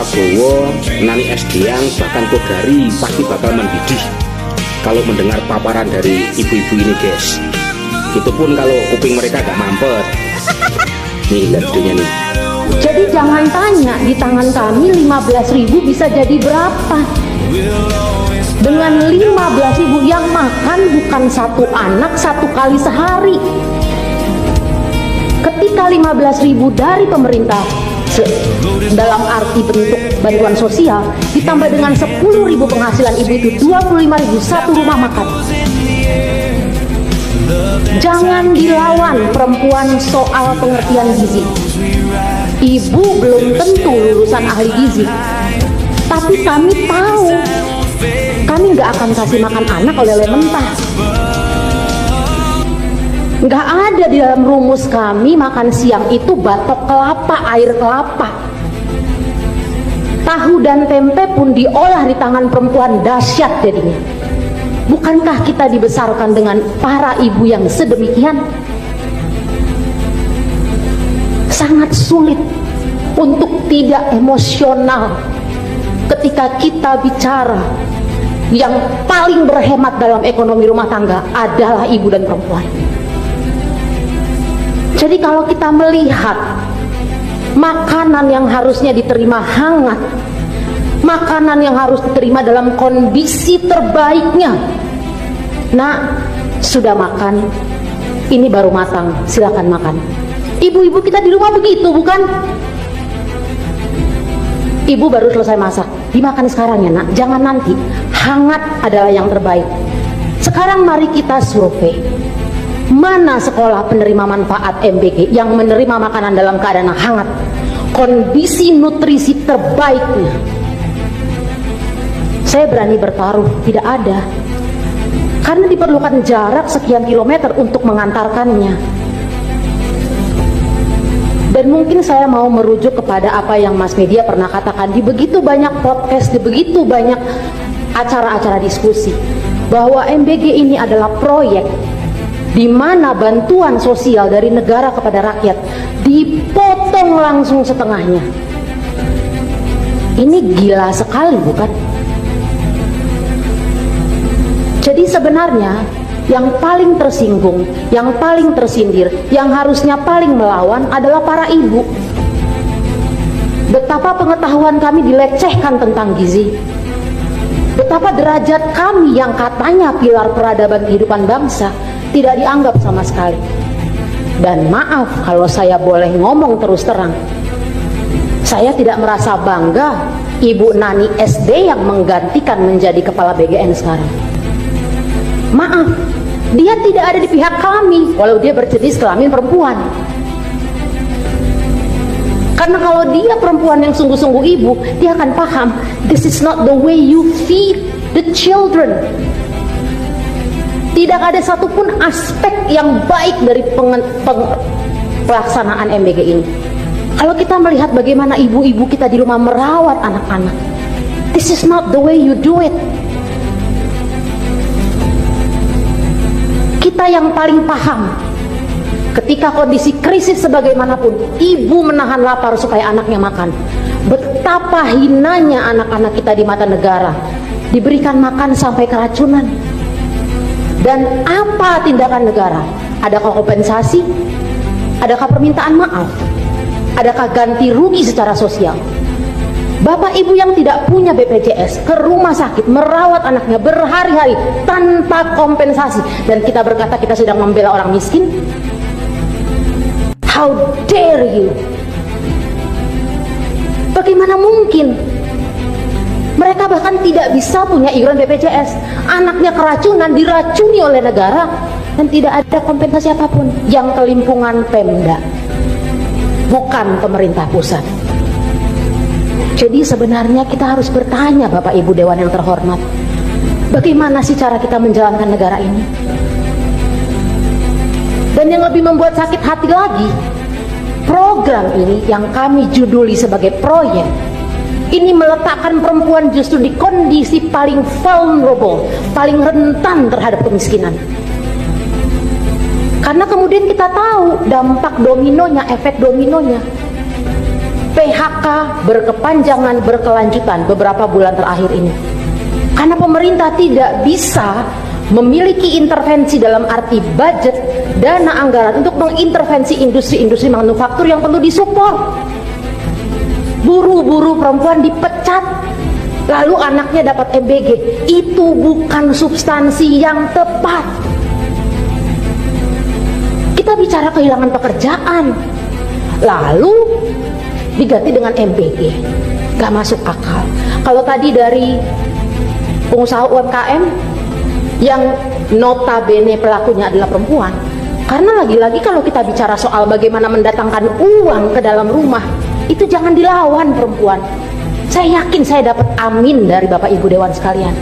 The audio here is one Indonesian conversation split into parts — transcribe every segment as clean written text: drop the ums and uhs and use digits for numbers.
Prabowo, Nani Esdiang, bahkan Kodari pasti bakal mendidih kalau mendengar paparan dari ibu-ibu ini, guys. Itu pun kalau kuping mereka gak mampet. Nih, lihat videonya nih. Jadi jangan tanya di tangan kami 15.000 bisa jadi berapa. Dengan 15.000 yang makan bukan satu anak satu kali sehari. Ketika 15.000 dari pemerintah dalam arti bentuk bantuan sosial ditambah dengan 10.000 penghasilan ibu itu 25.000 satu rumah makan. Jangan dilawan perempuan soal pengertian gizi. Ibu belum tentu lulusan ahli gizi, tapi kami tahu kami nggak akan kasih makan anak oleh mentah. Nggak ada di dalam rumus kami makan siang itu batok kelapa, air kelapa. Tahu dan tempe pun diolah di tangan perempuan, dahsyat jadinya. Bukankah kita dibesarkan dengan para ibu yang sedemikian? Sangat sulit untuk tidak emosional ketika kita bicara yang paling berhemat dalam ekonomi rumah tangga adalah ibu dan perempuan. Jadi kalau kita melihat makanan yang harusnya diterima hangat, makanan yang harus diterima dalam kondisi terbaiknya, nah sudah makan, ini baru matang, silakan makan. Ibu-ibu kita di rumah begitu, bukan? Ibu baru selesai masak, dimakan sekarang ya nak, jangan nanti. Hangat adalah yang terbaik. Sekarang mari kita survei, mana sekolah penerima manfaat MBG yang menerima makanan dalam keadaan hangat, kondisi nutrisi terbaiknya. Saya berani bertaruh tidak ada, karena diperlukan jarak sekian kilometer untuk mengantarkannya. Dan mungkin saya mau merujuk kepada apa yang Mas Media pernah katakan di begitu banyak podcast, di begitu banyak acara-acara diskusi, bahwa MBG ini adalah proyek di mana bantuan sosial dari negara kepada rakyat dipotong langsung setengahnya. Ini gila sekali, bukan? Jadi sebenarnya yang paling tersinggung, yang paling tersindir, yang harusnya paling melawan adalah para ibu. Betapa pengetahuan kami dilecehkan tentang gizi. Betapa derajat kami yang katanya pilar peradaban kehidupan bangsa tidak dianggap sama sekali. Dan maaf kalau saya boleh ngomong terus terang, saya tidak merasa bangga Ibu Nani SD yang menggantikan menjadi kepala BGN sekarang. Maaf, dia tidak ada di pihak kami walau dia berjenis kelamin perempuan. Karena kalau dia perempuan yang sungguh-sungguh ibu, dia akan paham, this is not the way you feed the children. Tidak ada satupun aspek yang baik dari pelaksanaan MBG ini. Kalau kita melihat bagaimana ibu-ibu kita di rumah merawat anak-anak, this is not the way you do it. Kita yang paling paham ketika kondisi krisis sebagaimanapun, ibu menahan lapar supaya anaknya makan. Betapa hinanya anak-anak kita di mata negara, diberikan makan sampai keracunan. Dan apa tindakan negara? Adakah kompensasi? Adakah permintaan maaf? Adakah ganti rugi secara sosial? Bapak ibu yang tidak punya BPJS ke rumah sakit merawat anaknya berhari-hari tanpa kompensasi, dan kita berkata kita sedang membela orang miskin. How dare you? Bagaimana mungkin? Mereka bahkan tidak bisa punya iuran BPJS. Anaknya keracunan, diracuni oleh negara, dan tidak ada kompensasi apapun. Yang kelimpungan Pemda, bukan pemerintah pusat. Jadi sebenarnya kita harus bertanya, Bapak Ibu Dewan yang terhormat, bagaimana sih cara kita menjalankan negara ini? Dan yang lebih membuat sakit hati lagi, program ini yang kami juduli sebagai proyek, ini meletakkan perempuan justru di kondisi paling vulnerable, paling rentan terhadap kemiskinan. Karena kemudian kita tahu dampak dominonya, efek dominonya. PHK berkepanjangan, berkelanjutan beberapa bulan terakhir ini. Karena pemerintah tidak bisa memiliki intervensi dalam arti budget, dana anggaran untuk mengintervensi industri-industri manufaktur yang perlu disupport. Buruh-buruh perempuan dipecat, lalu anaknya dapat MBG. Itu bukan substansi yang tepat. Kita bicara kehilangan pekerjaan, lalu diganti dengan MBG. Gak masuk akal. Kalau tadi dari pengusaha UMKM yang notabene pelakunya adalah perempuan, karena lagi-lagi kalau kita bicara soal bagaimana mendatangkan uang ke dalam rumah, itu jangan dilawan perempuan. Saya yakin saya dapat amin dari Bapak Ibu Dewan sekalian.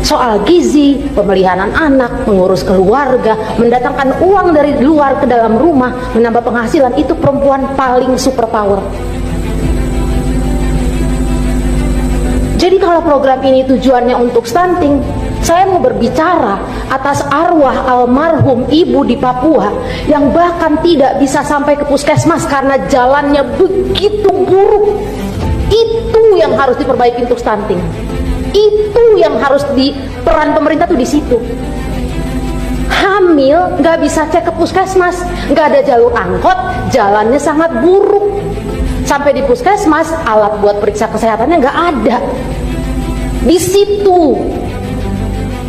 Soal gizi, pemeliharaan anak, mengurus keluarga, mendatangkan uang dari luar ke dalam rumah, menambah penghasilan, itu perempuan paling superpower. Jadi kalau program ini tujuannya untuk stunting, saya mau berbicara atas arwah almarhum ibu di Papua yang bahkan tidak bisa sampai ke puskesmas karena jalannya begitu buruk. Itu yang harus diperbaiki untuk stunting. Itu yang harus peran pemerintah tuh di situ. Hamil nggak bisa cek ke puskesmas, nggak ada jalur angkot, jalannya sangat buruk. Sampai di puskesmas, alat buat periksa kesehatannya nggak ada. Di situ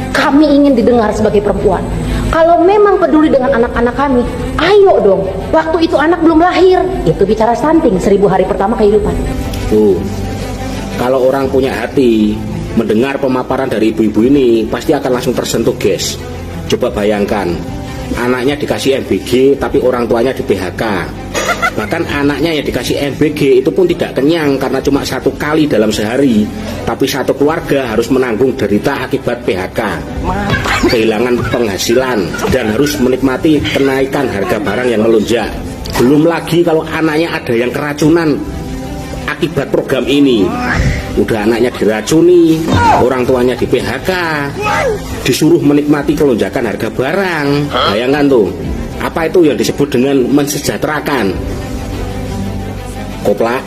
kami ingin didengar sebagai perempuan. Kalau memang peduli dengan anak-anak kami, ayo dong. Waktu itu anak belum lahir, itu bicara stunting 1000 hari pertama kehidupan. Tuh, kalau orang punya hati mendengar pemaparan dari ibu-ibu ini pasti akan langsung tersentuh, guys. Coba bayangkan, anaknya dikasih MBG tapi orang tuanya di PHK. Bahkan anaknya yang dikasih MBG itu pun tidak kenyang karena cuma 1 kali dalam sehari, tapi satu keluarga harus menanggung derita akibat PHK, kehilangan penghasilan, dan harus menikmati kenaikan harga barang yang melonjak. Belum lagi kalau anaknya ada yang keracunan akibat program ini. Udah anaknya diracuni, orang tuanya di PHK, disuruh menikmati kelonjakan harga barang. Bayangkan tuh, apa itu yang disebut dengan mensejahterakan? Koplak.